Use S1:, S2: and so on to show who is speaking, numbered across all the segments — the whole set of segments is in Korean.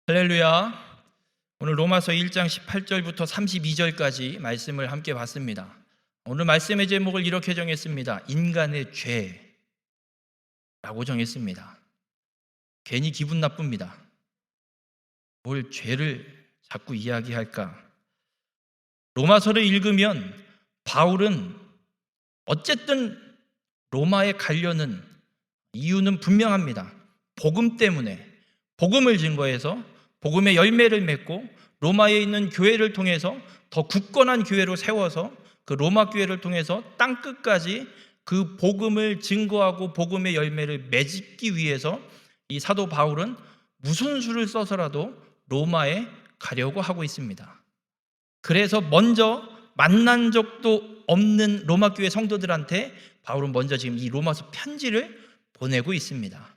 S1: 할렐루야. 오늘 로마서 1장 18절부터 32절까지 말씀을 함께 봤습니다. 오늘 말씀의 제목을 이렇게 정했습니다. 인간의 죄라고 정했습니다. 괜히 기분 나쁩니다. 뭘 죄를 자꾸 이야기할까? 로마서를 읽으면 바울은 어쨌든 로마에 가려는 이유는 분명합니다. 복음 때문에, 복음을 증거해서 복음의 열매를 맺고 로마에 있는 교회를 통해서 더 굳건한 교회로 세워서 그 로마 교회를 통해서 땅 끝까지 그 복음을 증거하고 복음의 열매를 맺기 위해서 이 사도 바울은 무슨 수를 써서라도 로마에 가려고 하고 있습니다. 그래서 먼저 만난 적도 없는 로마 교회 성도들한테 바울은 먼저 지금 이 로마서 편지를 보내고 있습니다.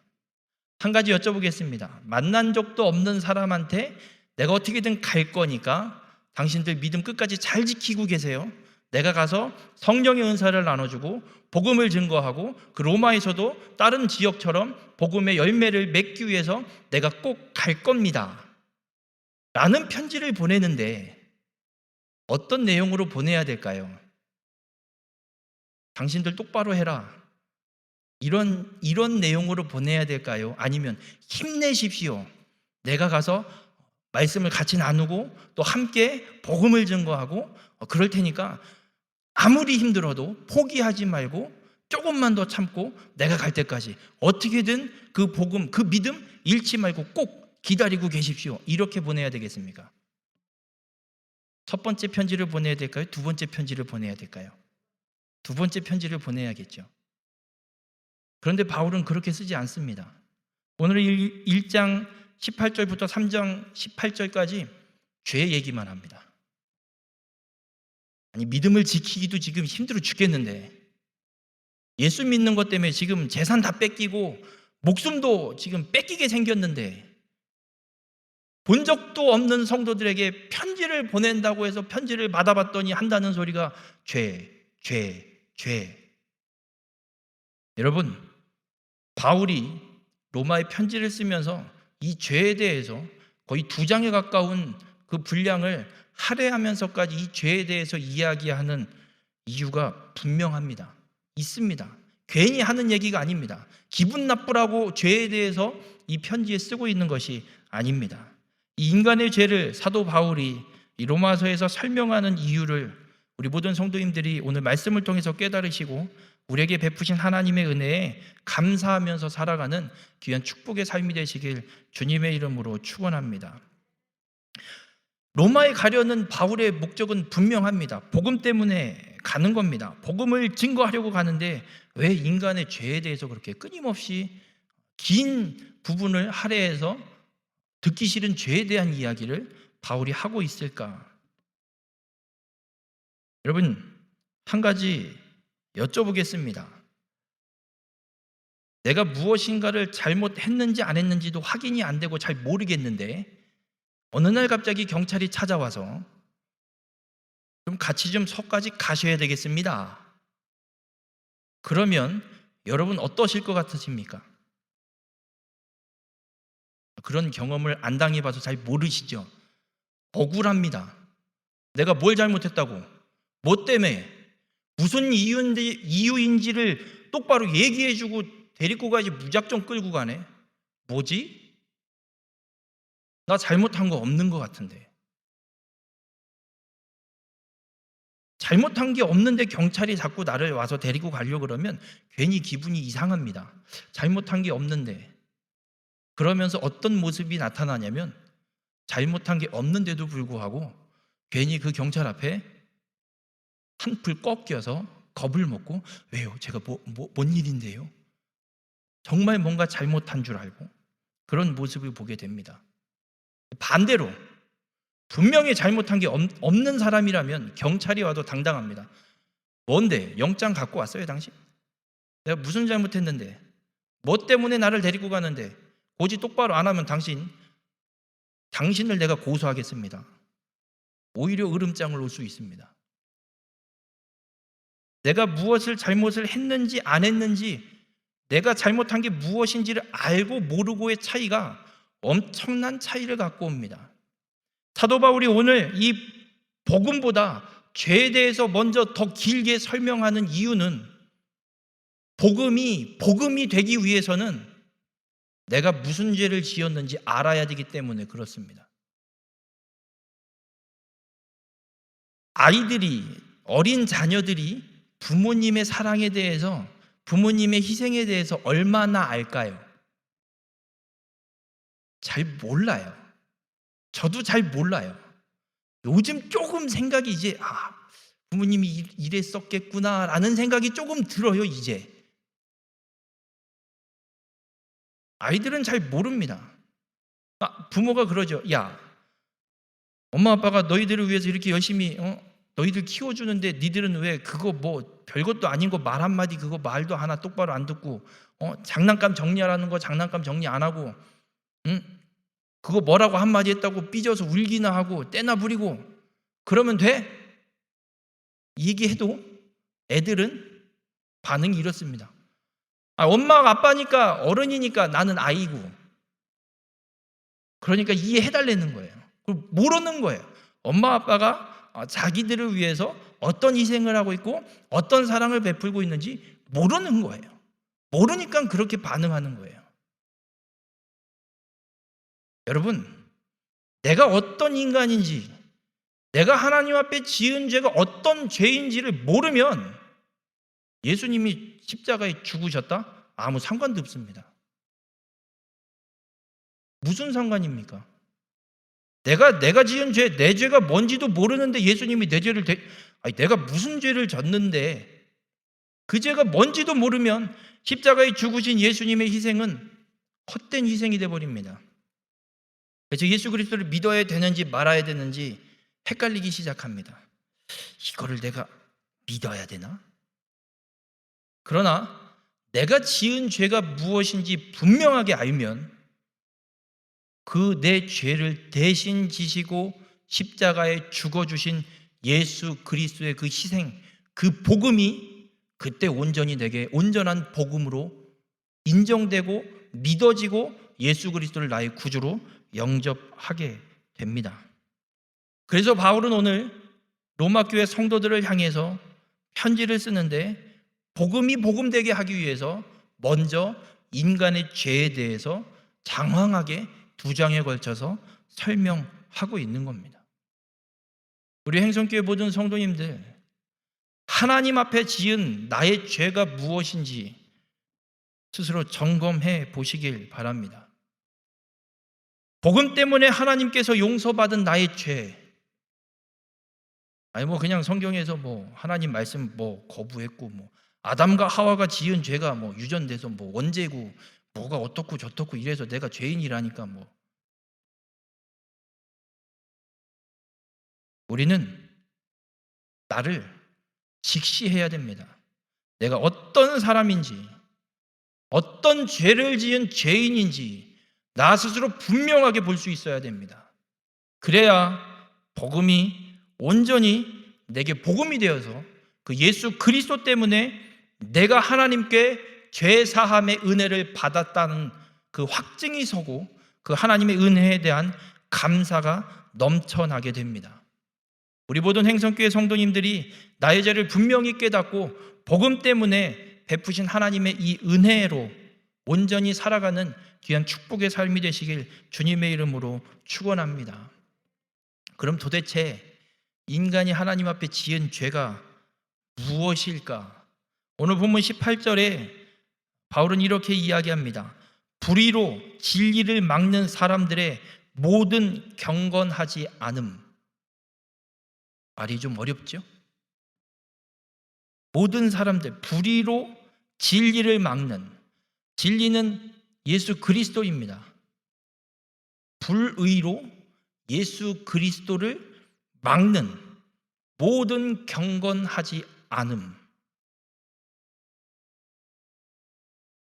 S1: 한 가지 여쭤보겠습니다. 만난 적도 없는 사람한테 내가 어떻게든 갈 거니까 당신들 믿음 끝까지 잘 지키고 계세요. 내가 가서 성령의 은사를 나눠주고 복음을 증거하고 그 로마에서도 다른 지역처럼 복음의 열매를 맺기 위해서 내가 꼭 갈 겁니다 라는 편지를 보내는데 어떤 내용으로 보내야 될까요? 당신들 똑바로 해라, 이런 내용으로 보내야 될까요? 아니면 힘내십시오, 내가 가서 말씀을 같이 나누고 또 함께 복음을 증거하고 그럴 테니까 아무리 힘들어도 포기하지 말고 조금만 더 참고 내가 갈 때까지 어떻게든 그 복음, 그 믿음 잃지 말고 꼭 기다리고 계십시오, 이렇게 보내야 되겠습니까? 첫 번째 편지를 보내야 될까요? 두 번째 편지를 보내야 될까요? 두 번째 편지를 보내야겠죠. 그런데 바울은 그렇게 쓰지 않습니다. 오늘 1장 18절부터 3장 18절까지 죄 얘기만 합니다. 아니, 믿음을 지키기도 지금 힘들어 죽겠는데, 예수 믿는 것 때문에 지금 재산 다 뺏기고 목숨도 지금 뺏기게 생겼는데, 본 적도 없는 성도들에게 편지를 보낸다고 해서 편지를 받아봤더니 한다는 소리가 죄. 여러분, 바울이 로마에 편지를 쓰면서 이 죄에 대해서 거의 2장에 가까운 그 분량을 할애하면서까지 이 죄에 대해서 이야기하는 이유가 분명합니다. 있습니다. 괜히 하는 얘기가 아닙니다. 기분 나쁘라고 죄에 대해서 이 편지에 쓰고 있는 것이 아닙니다. 이 인간의 죄를 사도 바울이 이 로마서에서 설명하는 이유를 우리 모든 성도님들이 오늘 말씀을 통해서 깨달으시고 우리에게 베푸신 하나님의 은혜에 감사하면서 살아가는 귀한 축복의 삶이 되시길 주님의 이름으로 축원합니다. 로마에 가려는 바울의 목적은 분명합니다. 복음 때문에 가는 겁니다. 복음을 증거하려고 가는데 왜 인간의 죄에 대해서 그렇게 끊임없이 긴 부분을 할애해서 듣기 싫은 죄에 대한 이야기를 바울이 하고 있을까? 여러분, 한 가지 여쭤보겠습니다. 내가 무엇인가를 잘못했는지 안 했는지도 확인이 안 되고 잘 모르겠는데 어느 날 갑자기 경찰이 찾아와서 좀 같이 좀 서까지 가셔야 되겠습니다. 그러면 여러분 어떠실 것 같으십니까? 그런 경험을 안 당해봐서 잘 모르시죠? 억울합니다. 내가 뭘 잘못했다고, 뭐 때문에, 무슨 이유인지를 똑바로 얘기해주고 데리고 가지 무작정 끌고 가네. 뭐지? 나 잘못한 거 없는 것 같은데. 잘못한 게 없는데 경찰이 자꾸 나를 와서 데리고 가려고 그러면 괜히 기분이 이상합니다. 잘못한 게 없는데. 그러면서 어떤 모습이 나타나냐면 잘못한 게 없는데도 불구하고 괜히 그 경찰 앞에 한풀 꺾여서 겁을 먹고, 왜요? 제가 뭔 일인데요? 정말 뭔가 잘못한 줄 알고 그런 모습을 보게 됩니다. 반대로 분명히 잘못한 게 없는 사람이라면 경찰이 와도 당당합니다. 뭔데? 영장 갖고 왔어요 당신? 내가 무슨 잘못했는데? 뭐 때문에 나를 데리고 가는데? 고지 똑바로 안 하면 당신을 내가 고소하겠습니다. 오히려 으름장을 놓을 수 있습니다. 내가 무엇을 잘못을 했는지 안 했는지, 내가 잘못한 게 무엇인지를 알고 모르고의 차이가 엄청난 차이를 갖고 옵니다. 사도 바울이 오늘 이 복음보다 죄에 대해서 먼저 더 길게 설명하는 이유는 복음이 되기 위해서는 내가 무슨 죄를 지었는지 알아야 되기 때문에 그렇습니다. 어린 자녀들이 부모님의 사랑에 대해서, 부모님의 희생에 대해서 얼마나 알까요? 잘 몰라요. 저도 잘 몰라요. 요즘 조금 생각이 이제 부모님이 이랬었겠구나라는 생각이 조금 들어요. 이제 아이들은 잘 모릅니다. 부모가 그러죠. 야, 엄마 아빠가 너희들을 위해서 이렇게 열심히 너희들 키워주는데 니들은 왜 그거 뭐 별것도 아닌 거 말 한마디 그거 말도 하나 똑바로 안 듣고 장난감 정리하라는 거 장난감 정리 안 하고 그거 뭐라고 한마디 했다고 삐져서 울기나 하고 떼나 부리고 그러면 돼? 얘기해도 애들은 반응이 이렇습니다. 엄마가 아빠니까 어른이니까 나는 아이고 그러니까 이해해달라는 거예요. 모르는 거예요. 엄마 아빠가 자기들을 위해서 어떤 희생을 하고 있고 어떤 사랑을 베풀고 있는지 모르는 거예요. 모르니까 그렇게 반응하는 거예요. 여러분, 내가 어떤 인간인지, 내가 하나님 앞에 지은 죄가 어떤 죄인지를 모르면 예수님이 십자가에 죽으셨다? 아무 상관도 없습니다. 무슨 상관입니까? 내가 지은 죄, 내 죄가 뭔지도 모르는데 예수님이 내 죄를 내가 무슨 죄를 졌는데 그 죄가 뭔지도 모르면 십자가에 죽으신 예수님의 희생은 헛된 희생이 되어버립니다. 그래서 예수 그리스도를 믿어야 되는지 말아야 되는지 헷갈리기 시작합니다. 이거를 내가 믿어야 되나? 그러나 내가 지은 죄가 무엇인지 분명하게 알면 그 내 죄를 대신 지시고 십자가에 죽어주신 예수 그리스도의 그 희생, 그 복음이 그때 온전히 내게 온전한 복음으로 인정되고 믿어지고 예수 그리스도를 나의 구주로 영접하게 됩니다. 그래서 바울은 오늘 로마 교회 성도들을 향해서 편지를 쓰는데 복음이 복음되게 하기 위해서 먼저 인간의 죄에 대해서 장황하게 2장에 걸쳐서 설명하고 있는 겁니다. 우리 행성교회 모든 성도님들, 하나님 앞에 지은 나의 죄가 무엇인지 스스로 점검해 보시길 바랍니다. 복음 때문에 하나님께서 용서받은 나의 죄, 그냥 성경에서 하나님 말씀 거부했고 아담과 하와가 지은 죄가 유전돼서 원죄고 뭐가 어떻고 저떻고 이래서 내가 죄인이라니까 우리는 나를 직시해야 됩니다. 내가 어떤 사람인지, 어떤 죄를 지은 죄인인지 나 스스로 분명하게 볼 수 있어야 됩니다. 그래야 복음이 온전히 내게 복음이 되어서 그 예수 그리스도 때문에 내가 하나님께 죄 사함의 은혜를 받았다는 그 확증이 서고 그 하나님의 은혜에 대한 감사가 넘쳐나게 됩니다. 우리 모든 행성교회 성도님들이 나의 죄를 분명히 깨닫고 복음 때문에 베푸신 하나님의 이 은혜로 온전히 살아가는 귀한 축복의 삶이 되시길 주님의 이름으로 축원합니다. 그럼 도대체 인간이 하나님 앞에 지은 죄가 무엇일까? 오늘 본문 18절에 바울은 이렇게 이야기합니다. 불의로 진리를 막는 사람들의 모든 경건하지 않음. 말이 좀 어렵죠? 모든 사람들, 불의로 진리를 막는, 진리는 예수 그리스도입니다. 불의로 예수 그리스도를 막는 모든 경건하지 않음.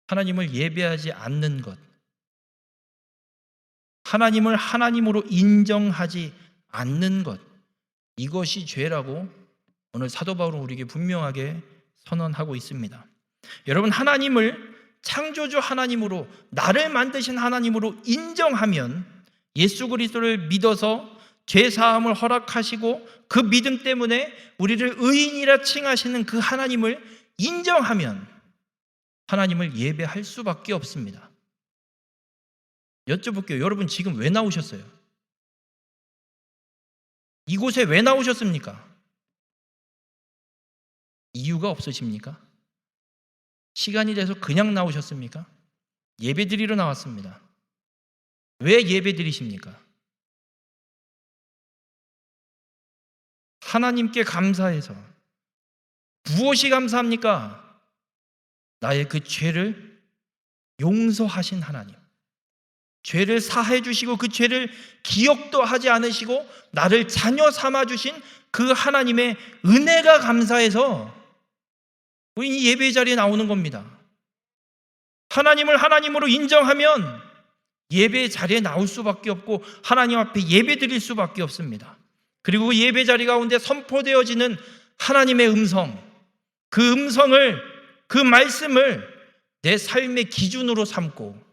S1: 하나님을 예배하지 않는 것, 하나님을 하나님으로 인정하지 않는 것, 이것이 죄라고 오늘 사도 바울은 우리에게 분명하게 선언하고 있습니다. 여러분, 하나님을 창조주 하나님으로, 나를 만드신 하나님으로 인정하면, 예수 그리스도를 믿어서 죄 사함을 허락하시고 그 믿음 때문에 우리를 의인이라 칭하시는 그 하나님을 인정하면 하나님을 예배할 수밖에 없습니다. 여쭤볼게요. 여러분 지금 왜 나오셨어요? 이곳에 왜 나오셨습니까? 이유가 없으십니까? 시간이 돼서 그냥 나오셨습니까? 예배 드리러 나왔습니다. 왜 예배 드리십니까? 하나님께 감사해서. 무엇이 감사합니까? 나의 그 죄를 용서하신 하나님, 죄를 사해 주시고 그 죄를 기억도 하지 않으시고 나를 자녀 삼아 주신 그 하나님의 은혜가 감사해서 우리 이 예배 자리에 나오는 겁니다. 하나님을 하나님으로 인정하면 예배 자리에 나올 수밖에 없고 하나님 앞에 예배 드릴 수밖에 없습니다. 그리고 그 예배 자리 가운데 선포되어지는 하나님의 음성, 그 음성을, 그 말씀을 내 삶의 기준으로 삼고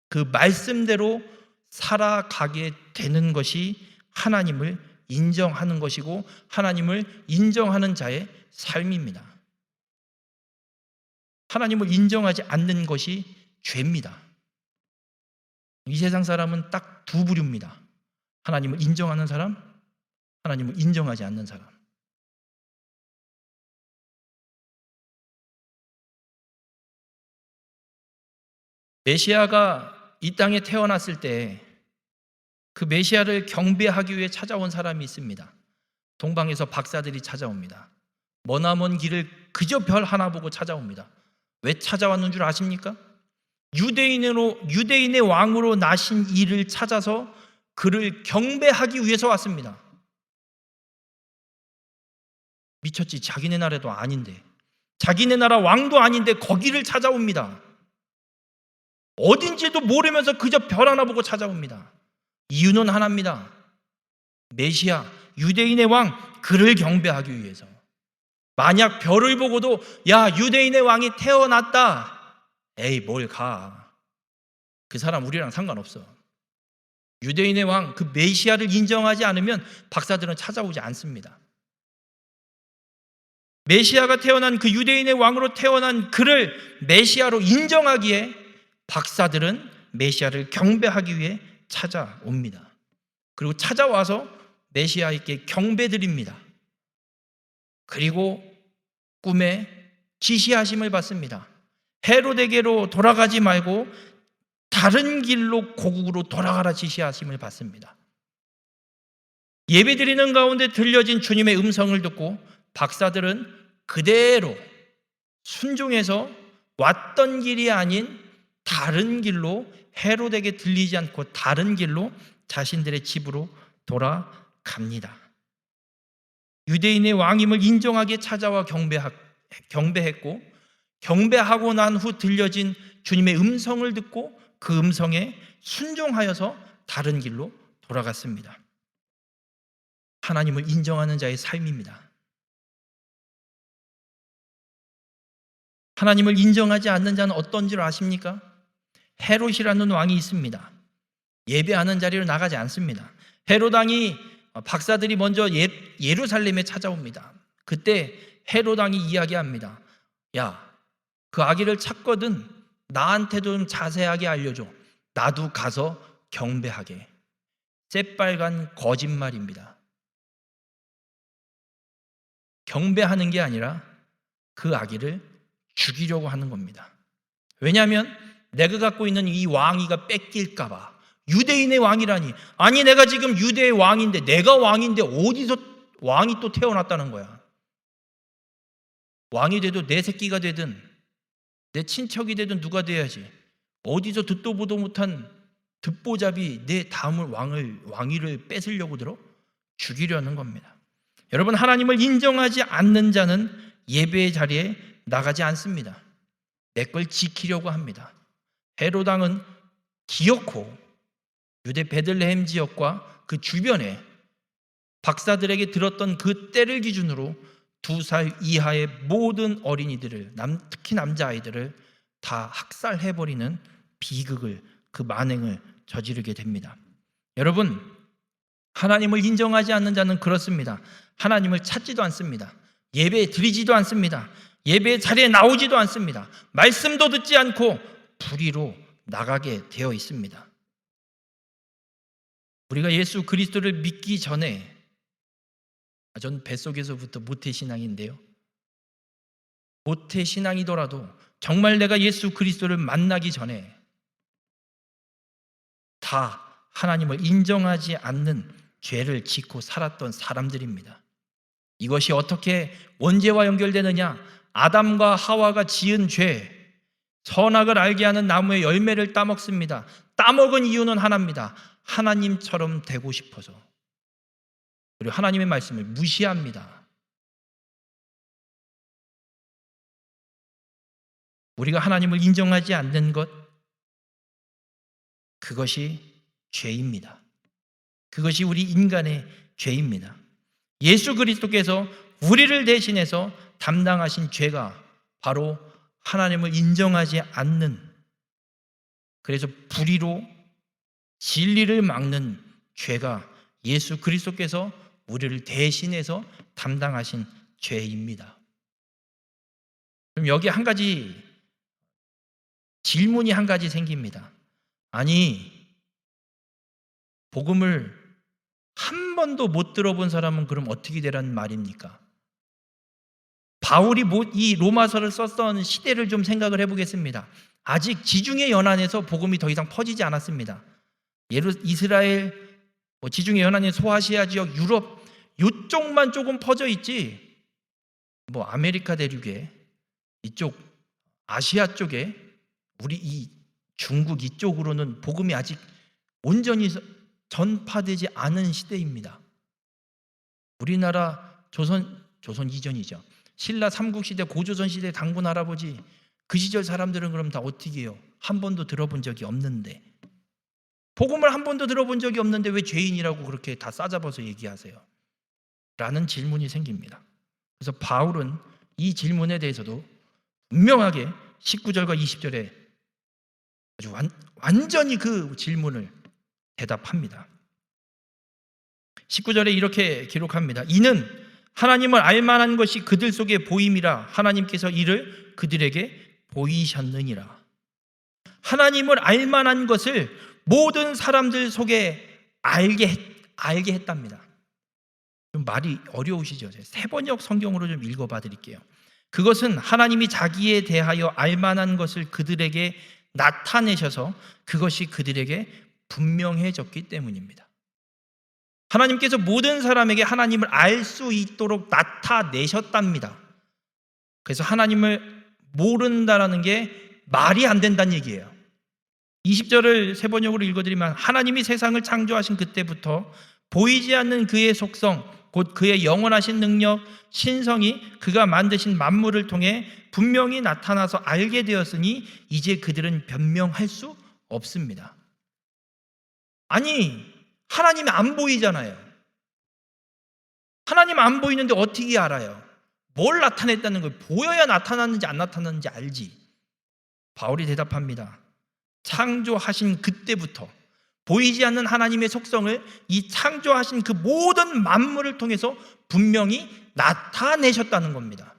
S1: 그 말씀대로 살아가게 되는 것이 하나님을 인정하는 것이고 하나님을 인정하는 자의 삶입니다. 하나님을 인정하지 않는 것이 죄입니다. 이 세상 사람은 딱 두 부류입니다. 하나님을 인정하는 사람, 하나님을 인정하지 않는 사람. 메시아가 이 땅에 태어났을 때 그 메시아를 경배하기 위해 찾아온 사람이 있습니다. 동방에서 박사들이 찾아옵니다. 머나먼 길을 그저 별 하나 보고 찾아옵니다. 왜 찾아왔는 줄 아십니까? 유대인의 왕으로 나신 이를 찾아서 그를 경배하기 위해서 왔습니다. 미쳤지. 자기네 나라도 아닌데, 자기네 나라 왕도 아닌데 거기를 찾아옵니다. 어딘지도 모르면서 그저 별 하나 보고 찾아옵니다. 이유는 하나입니다. 메시아, 유대인의 왕, 그를 경배하기 위해서. 만약 별을 보고도 야, 유대인의 왕이 태어났다, 에이 뭘 가, 그 사람 우리랑 상관없어. 유대인의 왕, 그 메시아를 인정하지 않으면 박사들은 찾아오지 않습니다. 메시아가 태어난, 그 유대인의 왕으로 태어난 그를 메시아로 인정하기에 박사들은 메시아를 경배하기 위해 찾아옵니다. 그리고 찾아와서 메시아에게 경배드립니다. 그리고 꿈에 지시하심을 받습니다. 헤로데게로 돌아가지 말고 다른 길로 고국으로 돌아가라 지시하심을 받습니다. 예배드리는 가운데 들려진 주님의 음성을 듣고 박사들은 그대로 순종해서 왔던 길이 아닌 다른 길로, 헤롯에게 들리지 않고 다른 길로 자신들의 집으로 돌아갑니다. 유대인의 왕임을 인정하게 찾아와 경배했고, 경배하고 난 후 들려진 주님의 음성을 듣고 그 음성에 순종하여서 다른 길로 돌아갔습니다. 하나님을 인정하는 자의 삶입니다. 하나님을 인정하지 않는 자는 어떤 줄 아십니까? 헤롯이라는 왕이 있습니다. 예배하는 자리로 나가지 않습니다. 헤롯 왕이, 박사들이 먼저 예루살렘에 찾아옵니다. 그때 헤롯 왕이 이야기합니다. 야, 그 아기를 찾거든 나한테도 좀 자세하게 알려줘. 나도 가서 경배하게. 새빨간 거짓말입니다. 경배하는 게 아니라 그 아기를 죽이려고 하는 겁니다. 왜냐하면 내가 갖고 있는 이 왕위가 뺏길까 봐. 유대인의 왕이라니. 아니, 내가 지금 유대의 왕인데, 내가 왕인데 어디서 왕이 또 태어났다는 거야. 왕이 돼도 내 새끼가 되든 내 친척이 되든 누가 돼야지. 어디서 듣도 보도 못한 듣보잡이 내 다음을 왕위를 뺏으려고 들어? 죽이려는 겁니다. 여러분, 하나님을 인정하지 않는 자는 예배의 자리에 나가지 않습니다. 내 걸 지키려고 합니다. 헤롯 왕은 기어코 유대 베들레헴 지역과 그 주변에 박사들에게 들었던 그 때를 기준으로 2살 이하의 모든 어린이들을, 특히 남자아이들을 다 학살해버리는 비극을, 그 만행을 저지르게 됩니다. 여러분, 하나님을 인정하지 않는 자는 그렇습니다. 하나님을 찾지도 않습니다. 예배 드리지도 않습니다. 예배 자리에 나오지도 않습니다. 말씀도 듣지 않고 불의로 나가게 되어 있습니다. 우리가 예수 그리스도를 믿기 전에, 전 뱃속에서부터 모태신앙인데요, 모태신앙이더라도 정말 내가 예수 그리스도를 만나기 전에 다 하나님을 인정하지 않는 죄를 짓고 살았던 사람들입니다. 이것이 어떻게 원죄와 연결되느냐? 아담과 하와가 지은 죄, 선악을 알게 하는 나무의 열매를 따먹습니다. 따먹은 이유는 하나입니다. 하나님처럼 되고 싶어서. 그리고 하나님의 말씀을 무시합니다. 우리가 하나님을 인정하지 않는 것, 그것이 죄입니다. 그것이 우리 인간의 죄입니다. 예수 그리스도께서 우리를 대신해서 담당하신 죄가 바로 하나님을 인정하지 않는, 그래서 불의로 진리를 막는 죄가 예수 그리스도께서 우리를 대신해서 담당하신 죄입니다. 그럼 여기 한 가지 질문이 한 가지 생깁니다. 아니, 복음을 한 번도 못 들어본 사람은 그럼 어떻게 되라는 말입니까? 바울이 이 로마서를 썼던 시대를 좀 생각을 해보겠습니다. 아직 지중해 연안에서 복음이 더 이상 퍼지지 않았습니다. 이스라엘, 지중해 연안의 소아시아 지역, 유럽 이쪽만 조금 퍼져 있지, 아메리카 대륙에 이쪽 아시아 쪽에 우리 이 중국 이쪽으로는 복음이 아직 온전히 전파되지 않은 시대입니다. 우리나라 조선 이전이죠. 신라 삼국시대, 고조선 시대 당군 할아버지, 그 시절 사람들은 그럼 다 어떻게 해요? 한 번도 들어본 적이 없는데, 복음을 한 번도 들어본 적이 없는데 왜 죄인이라고 그렇게 다 싸잡아서 얘기하세요? 라는 질문이 생깁니다. 그래서 바울은 이 질문에 대해서도 분명하게 19절과 20절에 아주 완전히 그 질문을 대답합니다. 19절에 이렇게 기록합니다. 이는 하나님을 알만한 것이 그들 속에 보임이라 하나님께서 이를 그들에게 보이셨느니라. 하나님을 알만한 것을 모든 사람들 속에 알게 했답니다. 좀 말이 어려우시죠? 세번역 성경으로 좀 읽어봐 드릴게요. 그것은 하나님이 자기에 대하여 알만한 것을 그들에게 나타내셔서 그것이 그들에게 분명해졌기 때문입니다. 하나님께서 모든 사람에게 하나님을 알 수 있도록 나타내셨답니다. 그래서 하나님을 모른다라는 게 말이 안 된다는 얘기예요. 20절을 세번역으로 읽어드리면, 하나님이 세상을 창조하신 그때부터 보이지 않는 그의 속성, 곧 그의 영원하신 능력, 신성이 그가 만드신 만물을 통해 분명히 나타나서 알게 되었으니 이제 그들은 변명할 수 없습니다. 아니, 하나님이 안 보이잖아요. 하나님 안 보이는데 어떻게 알아요? 뭘 나타냈다는 거예요? 보여야 나타났는지 안 나타났는지 알지. 바울이 대답합니다. 창조하신 그때부터 보이지 않는 하나님의 속성을 이 창조하신 그 모든 만물을 통해서 분명히 나타내셨다는 겁니다.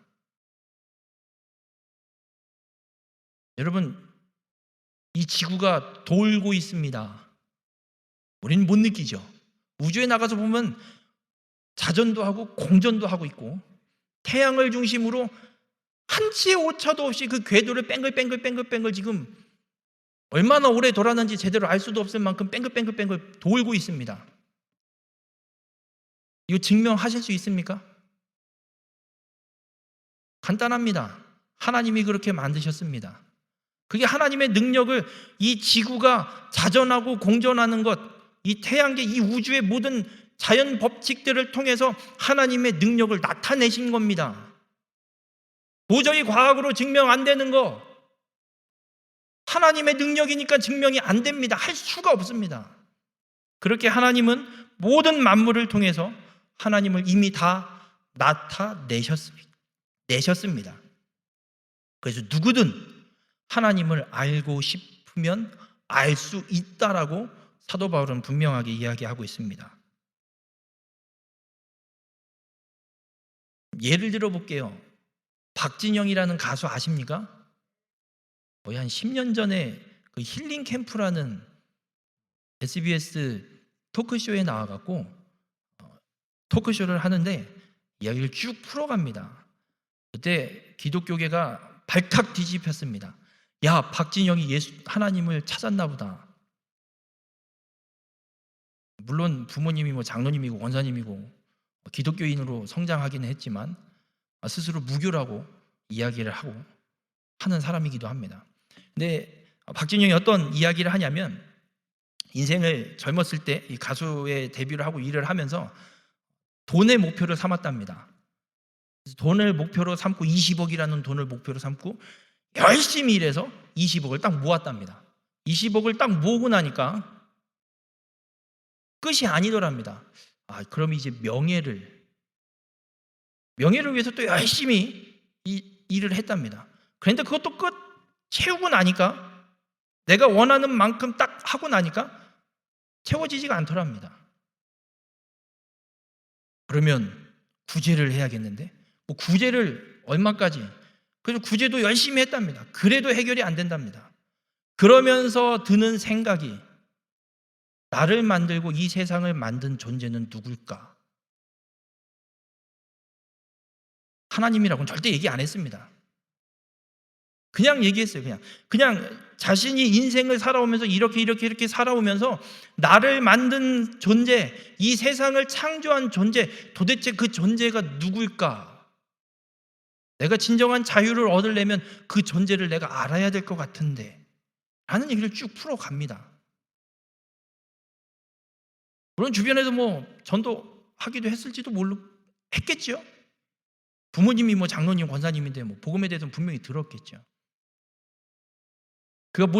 S1: 여러분, 이 지구가 돌고 있습니다. 우리는 못 느끼죠. 우주에 나가서 보면 자전도 하고 공전도 하고 있고, 태양을 중심으로 한치의 오차도 없이 그 궤도를 뱅글뱅글 지금 얼마나 오래 돌았는지 제대로 알 수도 없을 만큼 뱅글뱅글 돌고 있습니다. 이거 증명하실 수 있습니까? 간단합니다. 하나님이 그렇게 만드셨습니다. 그게 하나님의 능력을, 이 지구가 자전하고 공전하는 것, 이 태양계, 이 우주의 모든 자연 법칙들을 통해서 하나님의 능력을 나타내신 겁니다. 도저히 과학으로 증명 안 되는 거, 하나님의 능력이니까 증명이 안 됩니다. 할 수가 없습니다. 그렇게 하나님은 모든 만물을 통해서 하나님을 이미 다 나타내셨습니다. 그래서 누구든 하나님을 알고 싶으면 알 수 있다라고 사도 바울은 분명하게 이야기하고 있습니다. 예를 들어 볼게요. 박진영이라는 가수 아십니까? 거의 한 10년 전에 그 힐링 캠프라는 SBS 토크쇼에 나와갖고 토크쇼를 하는데 이야기를 쭉 풀어갑니다. 그때 기독교계가 발칵 뒤집혔습니다. 야, 박진영이 하나님을 찾았나 보다. 물론 부모님이 뭐 장로님이고 원사님이고 기독교인으로 성장하기는 했지만 스스로 무교라고 이야기를 하고 하는 사람이기도 합니다. 근데 박진영이 어떤 이야기를 하냐면 인생을 젊었을 때 이 가수의 데뷔를 하고 일을 하면서 돈의 목표를 삼았답니다. 돈을 목표로 삼고 20억이라는 돈을 목표로 삼고 열심히 일해서 20억을 딱 모았답니다. 20억을 딱 모으고 나니까 끝이 아니더랍니다. 그럼 이제 명예를 위해서 또 열심히 일을 했답니다. 그런데 그것도 끝 채우고 나니까 내가 원하는 만큼 딱 하고 나니까 채워지지가 않더랍니다. 그러면 구제를 해야겠는데 구제를 얼마까지? 그래서 구제도 열심히 했답니다. 그래도 해결이 안 된답니다. 그러면서 드는 생각이 나를 만들고 이 세상을 만든 존재는 누굴까? 하나님이라고는 절대 얘기 안 했습니다. 그냥 얘기했어요. 그냥 자신이 인생을 살아오면서 이렇게 살아오면서 나를 만든 존재, 이 세상을 창조한 존재, 도대체 그 존재가 누굴까? 내가 진정한 자유를 얻으려면 그 존재를 내가 알아야 될 것 같은데 라는 얘기를 쭉 풀어갑니다. 물론 주변에서 뭐 전도하기도 했을지도 했겠죠. 부모님이 뭐 장로님, 권사님인데 뭐 복음에 대해서는 분명히 들었겠죠. 그가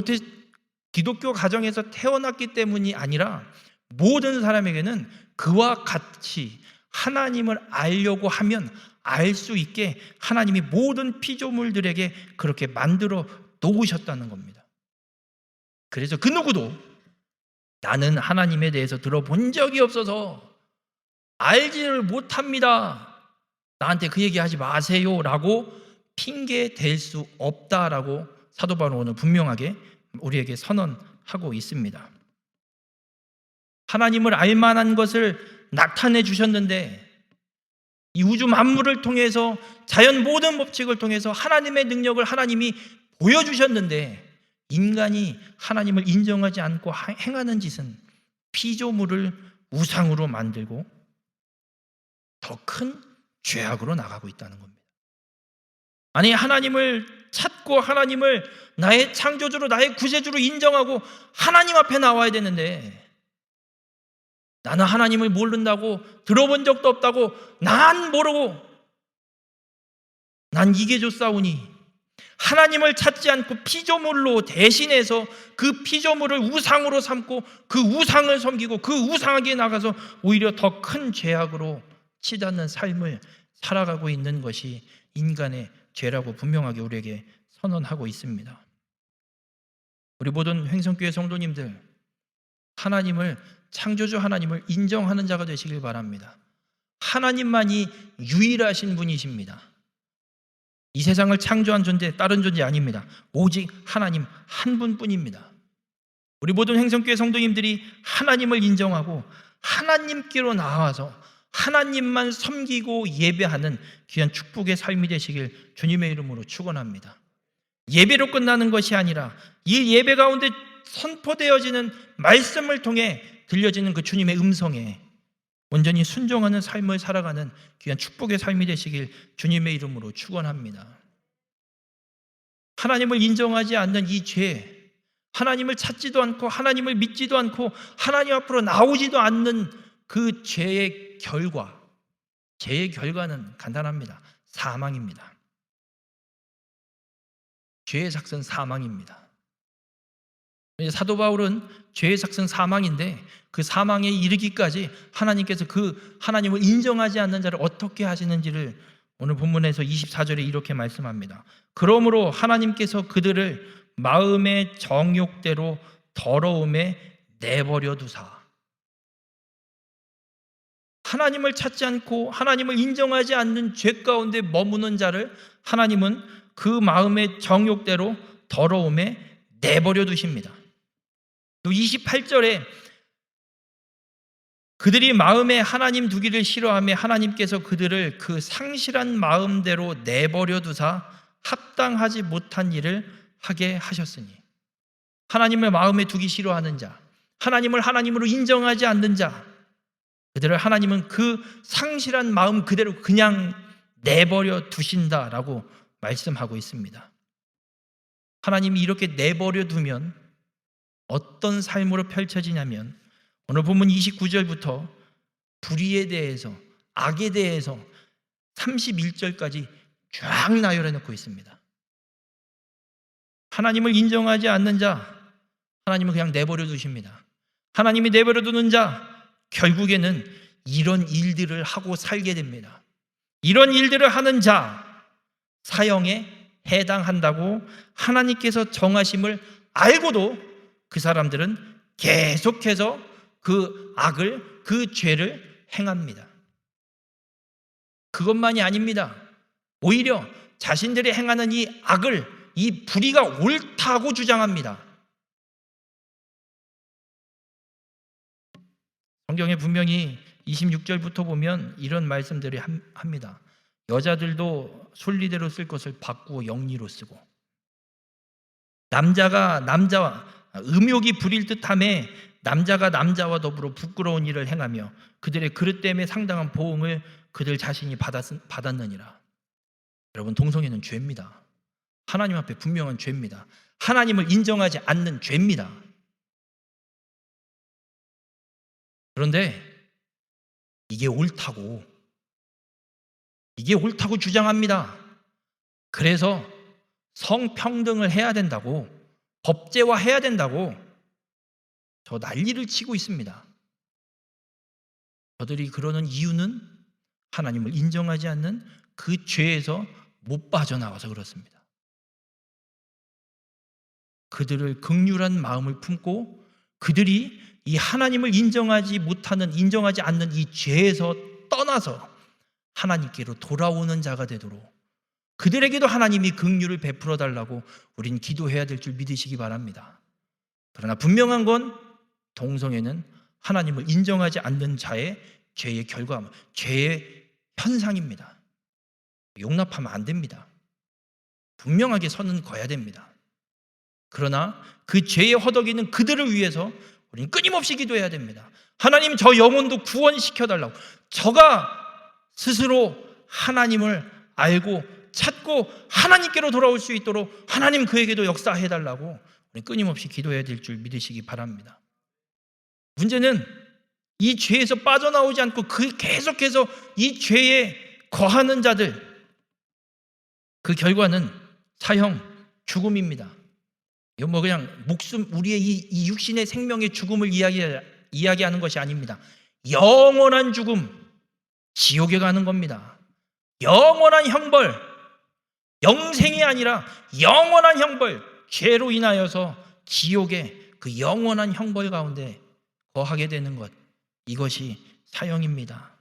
S1: 기독교 가정에서 태어났기 때문이 아니라 모든 사람에게는 그와 같이 하나님을 알려고 하면 알 수 있게 하나님이 모든 피조물들에게 그렇게 만들어 놓으셨다는 겁니다. 그래서 그 누구도 나는 하나님에 대해서 들어본 적이 없어서 알지를 못합니다. 나한테 그 얘기하지 마세요 라고 핑계 댈 수 없다라고 사도 바울은 오늘 분명하게 우리에게 선언하고 있습니다. 하나님을 알만한 것을 나타내 주셨는데 이 우주 만물을 통해서 자연 모든 법칙을 통해서 하나님의 능력을 하나님이 보여주셨는데 인간이 하나님을 인정하지 않고 행하는 짓은 피조물을 우상으로 만들고 더 큰 죄악으로 나가고 있다는 겁니다. 아니, 하나님을 찾고 하나님을 나의 창조주로 나의 구세주로 인정하고 하나님 앞에 나와야 되는데 나는 하나님을 모른다고 들어본 적도 없다고 난 모르고 난 이계조싸우니 하나님을 찾지 않고 피조물로 대신해서 그 피조물을 우상으로 삼고 그 우상을 섬기고 그 우상에게 나가서 오히려 더 큰 죄악으로 치닫는 삶을 살아가고 있는 것이 인간의 죄라고 분명하게 우리에게 선언하고 있습니다. 우리 모든 횡성교회 성도님들 하나님을 창조주 하나님을 인정하는 자가 되시길 바랍니다. 하나님만이 유일하신 분이십니다. 이 세상을 창조한 존재 다른 존재 아닙니다. 오직 하나님 한 분뿐입니다. 우리 모든 횡성교회 성도님들이 하나님을 인정하고 하나님께로 나와서 하나님만 섬기고 예배하는 귀한 축복의 삶이 되시길 주님의 이름으로 축원합니다. 예배로 끝나는 것이 아니라 이 예배 가운데 선포되어지는 말씀을 통해 들려지는 그 주님의 음성에 온전히 순종하는 삶을 살아가는 귀한 축복의 삶이 되시길 주님의 이름으로 축원합니다. 하나님을 인정하지 않는 이 죄, 하나님을 찾지도 않고 하나님을 믿지도 않고 하나님 앞으로 나오지도 않는 그 죄의 결과는 간단합니다. 사망입니다. 죄의 삭은 사망입니다. 사도 바울은 죄의 삭은 사망인데 그 사망에 이르기까지 하나님께서 그 하나님을 인정하지 않는 자를 어떻게 하시는지를 오늘 본문에서 24절에 이렇게 말씀합니다. 그러므로 하나님께서 그들을 마음의 정욕대로 더러움에 내버려 두사. 하나님을 찾지 않고 하나님을 인정하지 않는 죄 가운데 머무는 자를 하나님은 그 마음의 정욕대로 더러움에 내버려 두십니다. 또 28절에 그들이 마음에 하나님 두기를 싫어하며 하나님께서 그들을 그 상실한 마음대로 내버려 두사 합당하지 못한 일을 하게 하셨으니, 하나님을 마음에 두기 싫어하는 자, 하나님을 하나님으로 인정하지 않는 자, 그들을 하나님은 그 상실한 마음 그대로 그냥 내버려 두신다라고 말씀하고 있습니다. 하나님이 이렇게 내버려 두면 어떤 삶으로 펼쳐지냐면, 오늘 본문 29절부터 불의에 대해서, 악에 대해서 31절까지 쫙 나열해 놓고 있습니다. 하나님을 인정하지 않는 자, 하나님은 그냥 내버려 두십니다. 하나님이 내버려 두는 자, 결국에는 이런 일들을 하고 살게 됩니다. 이런 일들을 하는 자, 사형에 해당한다고 하나님께서 정하심을 알고도 그 사람들은 계속해서 그 악을, 그 죄를 행합니다. 그것만이 아닙니다. 오히려 자신들이 행하는 이 악을, 이 불의가 옳다고 주장합니다. 성경에 분명히 26절부터 보면 이런 말씀들이 합니다. 여자들도 순리대로 쓸 것을 바꾸어 영리로 쓰고, 남자가 남자와 음욕이 부릴 듯함에 남자가 남자와 더불어 부끄러운 일을 행하며 그들의 그릇 때문에 상당한 보응을 그들 자신이 받았느니라. 여러분, 동성애는 죄입니다. 하나님 앞에 분명한 죄입니다. 하나님을 인정하지 않는 죄입니다. 그런데 이게 옳다고 주장합니다. 그래서 성평등을 해야 된다고, 법제화해야 된다고 저 난리를 치고 있습니다. 저들이 그러는 이유는 하나님을 인정하지 않는 그 죄에서 못 빠져나와서 그렇습니다. 그들을 긍휼한 마음을 품고 그들이 이 하나님을 인정하지 않는 이 죄에서 떠나서 하나님께로 돌아오는 자가 되도록 그들에게도 하나님이 긍휼을 베풀어 달라고 우린 기도해야 될 줄 믿으시기 바랍니다. 그러나 분명한 건 동성애는 하나님을 인정하지 않는 자의 죄의 결과, 죄의 현상입니다. 용납하면 안 됩니다. 분명하게 선은 그어야 됩니다. 그러나 그 죄의 허덕이는 그들을 위해서 우리는 끊임없이 기도해야 됩니다. 하나님, 저 영혼도 구원시켜달라고. 저가 스스로 하나님을 알고 찾고 하나님께로 돌아올 수 있도록 하나님 그에게도 역사해달라고 우리는 끊임없이 기도해야 될 줄 믿으시기 바랍니다. 문제는 이 죄에서 빠져나오지 않고 계속해서 이 죄에 거하는 자들, 그 결과는 사형, 죽음입니다. 이건 뭐 그냥 우리의 이 육신의 생명의 죽음을 이야기하는 것이 아닙니다. 영원한 죽음, 지옥에 가는 겁니다. 영원한 형벌, 영생이 아니라 영원한 형벌, 죄로 인하여서 지옥의 그 영원한 형벌 가운데 거하게 되는 것, 이것이 사형입니다.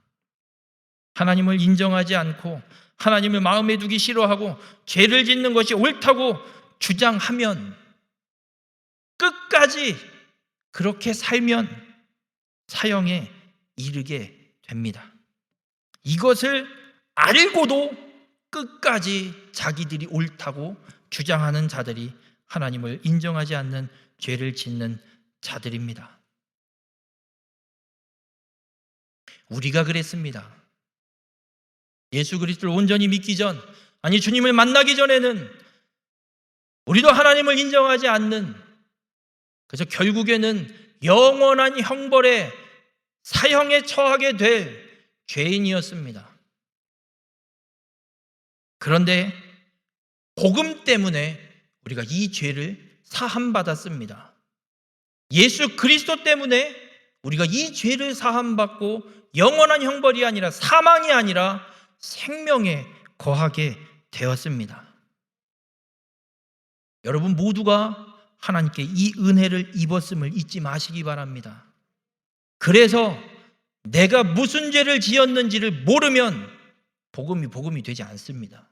S1: 하나님을 인정하지 않고 하나님을 마음에 두기 싫어하고 죄를 짓는 것이 옳다고 주장하면, 끝까지 그렇게 살면 사형에 이르게 됩니다. 이것을 알고도 끝까지 자기들이 옳다고 주장하는 자들이 하나님을 인정하지 않는 죄를 짓는 자들입니다. 우리가 그랬습니다. 예수 그리스도를 온전히 믿기 전, 아니 주님을 만나기 전에는 우리도 하나님을 인정하지 않는, 그래서 결국에는 영원한 형벌에 사형에 처하게 될 죄인이었습니다. 그런데 복음 때문에 우리가 이 죄를 사함받았습니다. 예수 그리스도 때문에 우리가 이 죄를 사함받고 영원한 형벌이 아니라, 사망이 아니라 생명에 거하게 되었습니다. 여러분 모두가 하나님께 이 은혜를 입었음을 잊지 마시기 바랍니다. 그래서 내가 무슨 죄를 지었는지를 모르면 복음이 되지 않습니다.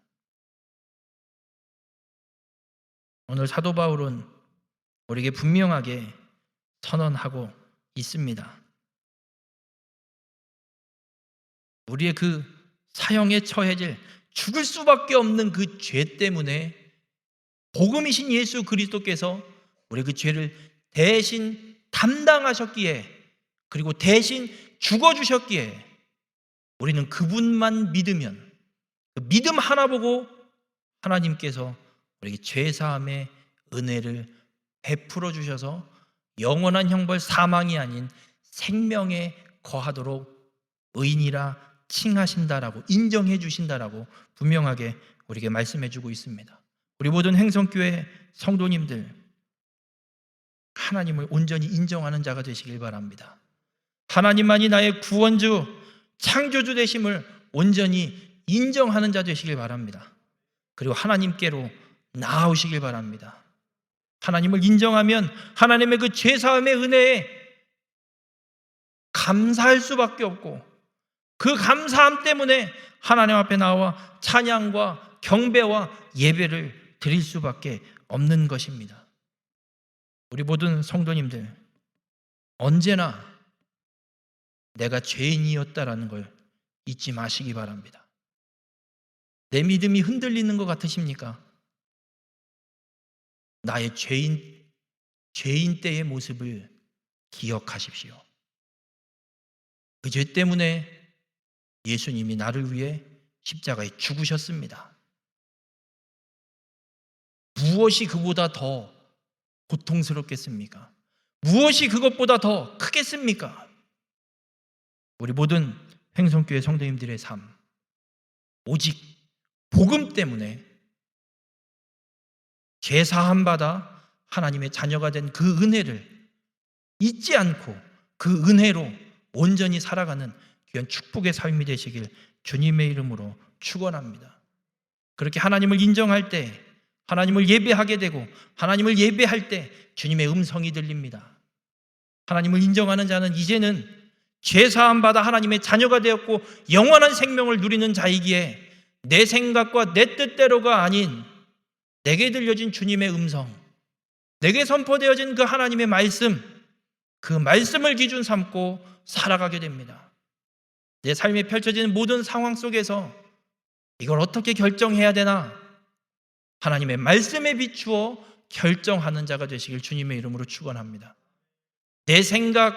S1: 오늘 사도 바울은 우리에게 분명하게 선언하고 있습니다. 우리의 그 사형에 처해질 죽을 수밖에 없는 그 죄 때문에 복음이신 예수 그리스도께서 우리의 그 죄를 대신 담당하셨기에, 그리고 대신 죽어주셨기에 우리는 그분만 믿으면, 그 믿음 하나 보고 하나님께서 우리에게 죄사함의 은혜를 베풀어 주셔서 영원한 형벌 사망이 아닌 생명에 거하도록 의인이라 칭하신다라고, 인정해 주신다라고 분명하게 우리에게 말씀해 주고 있습니다. 우리 모든 행성교회 성도님들, 하나님을 온전히 인정하는 자가 되시길 바랍니다. 하나님만이 나의 구원주, 창조주 되심을 온전히 인정하는 자 되시길 바랍니다. 그리고 하나님께로 나아오시길 바랍니다. 하나님을 인정하면 하나님의 그 죄사함의 은혜에 감사할 수밖에 없고, 그 감사함 때문에 하나님 앞에 나와 찬양과 경배와 예배를 드릴 수밖에 없는 것입니다. 우리 모든 성도님들, 언제나 내가 죄인이었다라는 걸 잊지 마시기 바랍니다. 내 믿음이 흔들리는 것 같으십니까? 나의 죄인 때의 모습을 기억하십시오. 그 죄 때문에 예수님이 나를 위해 십자가에 죽으셨습니다. 무엇이 그보다 더 고통스럽겠습니까? 무엇이 그것보다 더 크겠습니까? 우리 모든 행성교회 성도님들의 삶, 오직 복음 때문에 죄사함 받아 하나님의 자녀가 된 그 은혜를 잊지 않고 그 은혜로 온전히 살아가는 귀한 축복의 삶이 되시길 주님의 이름으로 축원합니다. 그렇게 하나님을 인정할 때, 하나님을 예배하게 되고, 하나님을 예배할 때 주님의 음성이 들립니다. 하나님을 인정하는 자는 이제는 죄사함 받아 하나님의 자녀가 되었고 영원한 생명을 누리는 자이기에 내 생각과 내 뜻대로가 아닌 내게 들려진 주님의 음성, 내게 선포되어진 그 하나님의 말씀, 그 말씀을 기준 삼고 살아가게 됩니다. 내 삶에 펼쳐지는 모든 상황 속에서 이걸 어떻게 결정해야 되나? 하나님의 말씀에 비추어 결정하는 자가 되시길 주님의 이름으로 축원합니다. 내 생각,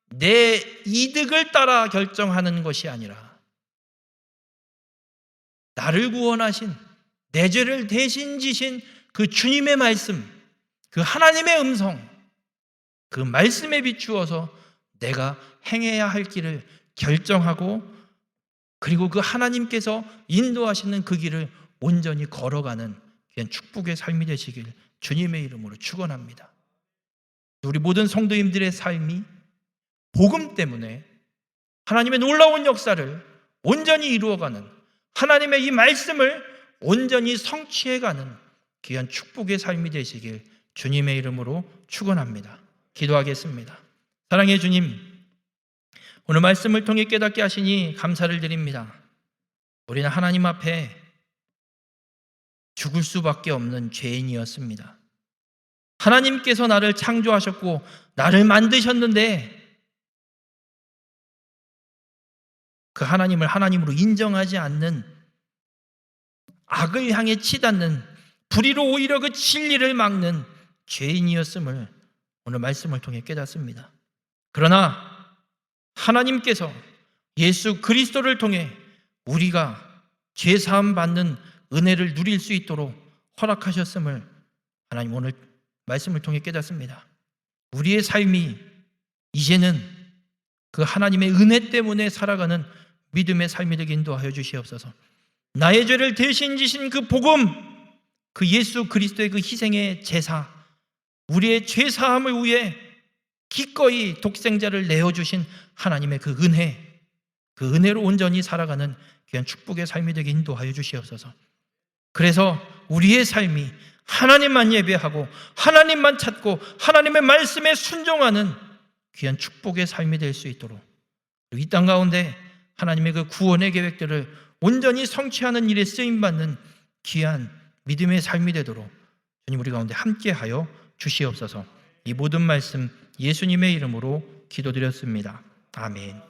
S1: 내 이득을 따라 결정하는 것이 아니라 나를 구원하신, 내 죄를 대신 지신 그 주님의 말씀, 그 하나님의 음성, 그 말씀에 비추어서 내가 행해야 할 길을 결정하고, 그리고 그 하나님께서 인도하시는 그 길을 온전히 걸어가는 그냥 축복의 삶이 되시길 주님의 이름으로 축원합니다. 우리 모든 성도님들의 삶이 복음 때문에 하나님의 놀라운 역사를 온전히 이루어가는, 하나님의 이 말씀을 온전히 성취해가는 귀한 축복의 삶이 되시길 주님의 이름으로 축원합니다. 기도하겠습니다. 사랑의 주님, 오늘 말씀을 통해 깨닫게 하시니 감사를 드립니다. 우리는 하나님 앞에 죽을 수밖에 없는 죄인이었습니다. 하나님께서 나를 창조하셨고 나를 만드셨는데 그 하나님을 하나님으로 인정하지 않는, 악을 향해 치닫는, 불의로 오히려 그 진리를 막는 죄인이었음을 오늘 말씀을 통해 깨닫습니다. 그러나 하나님께서 예수 그리스도를 통해 우리가 죄사함 받는 은혜를 누릴 수 있도록 허락하셨음을 하나님 오늘 말씀을 통해 깨닫습니다. 우리의 삶이 이제는 그 하나님의 은혜 때문에 살아가는 믿음의 삶이 되게 인도하여 주시옵소서. 나의 죄를 대신 지신 그 복음, 그 예수 그리스도의 그 희생의 제사, 우리의 죄사함을 위해 기꺼이 독생자를 내어주신 하나님의 그 은혜, 그 은혜로 온전히 살아가는 귀한 축복의 삶이 되게 인도하여 주시옵소서. 그래서 우리의 삶이 하나님만 예배하고 하나님만 찾고 하나님의 말씀에 순종하는 귀한 축복의 삶이 될 수 있도록, 이 땅 가운데 하나님의 그 구원의 계획들을 온전히 성취하는 일에 쓰임받는 귀한 믿음의 삶이 되도록 주님 우리 가운데 함께하여 주시옵소서. 이 모든 말씀 예수님의 이름으로 기도드렸습니다. 아멘.